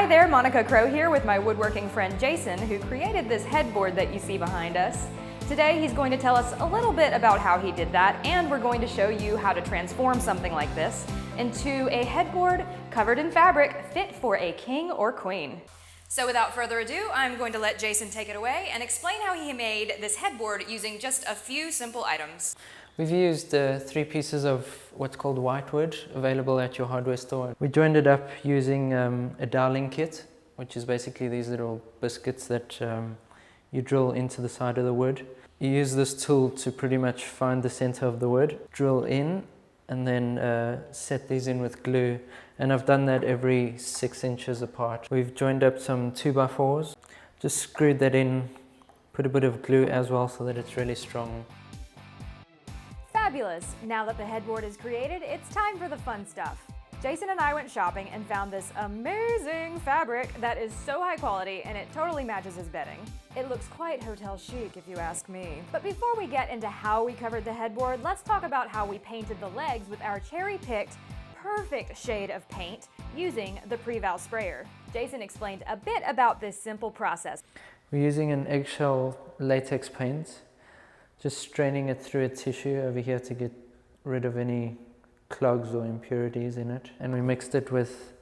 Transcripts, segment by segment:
there, Monica Crow here with my woodworking friend Jason, who created this headboard that you see behind us. Today he's going to tell us a little bit about how he did that, and we're going to show you how to transform something like this into a headboard covered in fabric fit for a king or queen. So without further ado, I'm going to let Jason take it away and explain how he made this headboard using just a few simple items. We've used 3 pieces of what's called whitewood, available at your hardware store. We joined it up using a dowling kit, which is basically these little biscuits that you drill into the side of the wood. You use this tool to pretty much find the center of the wood, drill in, and then set these in with glue. And I've done that every 6 inches apart. We've joined up some 2x4s, just screwed that in, put a bit of glue as well so that it's really strong. Fabulous! Now that the headboard is created, it's time for the fun stuff. Jason and I went shopping and found this amazing fabric that is so high quality and it totally matches his bedding. It looks quite hotel chic if you ask me. But before we get into how we covered the headboard, let's talk about how we painted the legs with our cherry-picked, perfect shade of paint using the Pre-Val sprayer. Jason explained a bit about this simple process. We're using an eggshell latex paint, just straining it through a tissue over here to get rid of any clogs or impurities in it. And we mixed it with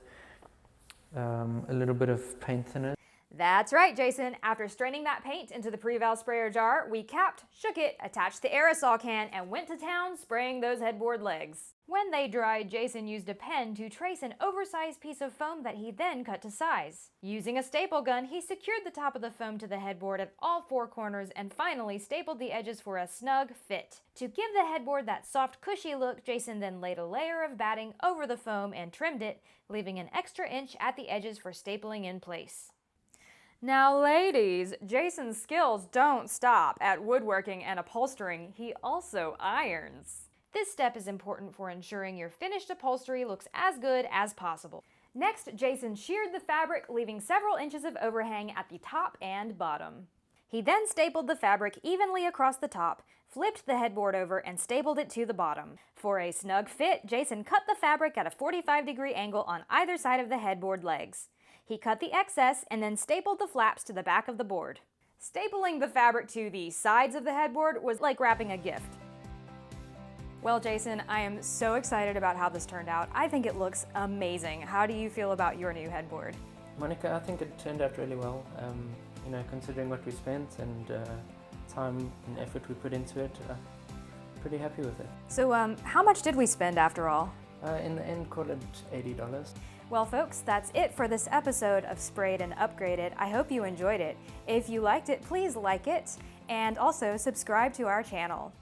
a little bit of paint thinner. That's right, Jason. After straining that paint into the Pre-Val sprayer jar, we capped, shook it, attached the aerosol can, and went to town spraying those headboard legs. When they dried, Jason used a pen to trace an oversized piece of foam that he then cut to size. Using a staple gun, he secured the top of the foam to the headboard at all 4 corners and finally stapled the edges for a snug fit. To give the headboard that soft, cushy look, Jason then laid a layer of batting over the foam and trimmed it, leaving an extra inch at the edges for stapling in place. Now ladies, Jason's skills don't stop at woodworking and upholstering, he also irons. This step is important for ensuring your finished upholstery looks as good as possible. Next, Jason sheared the fabric, leaving several inches of overhang at the top and bottom. He then stapled the fabric evenly across the top, flipped the headboard over, and stapled it to the bottom. For a snug fit, Jason cut the fabric at a 45-degree angle on either side of the headboard legs. He cut the excess and then stapled the flaps to the back of the board. Stapling the fabric to the sides of the headboard was like wrapping a gift. Well, Jason, I am so excited about how this turned out. I think it looks amazing. How do you feel about your new headboard? Monica, I think it turned out really well. You know, considering what we spent and time and effort we put into it, pretty happy with it. So how much did we spend after all? In the end, call it $80. Well folks, that's it for this episode of Sprayed and Upgraded. I hope you enjoyed it. If you liked it, please like it and also subscribe to our channel.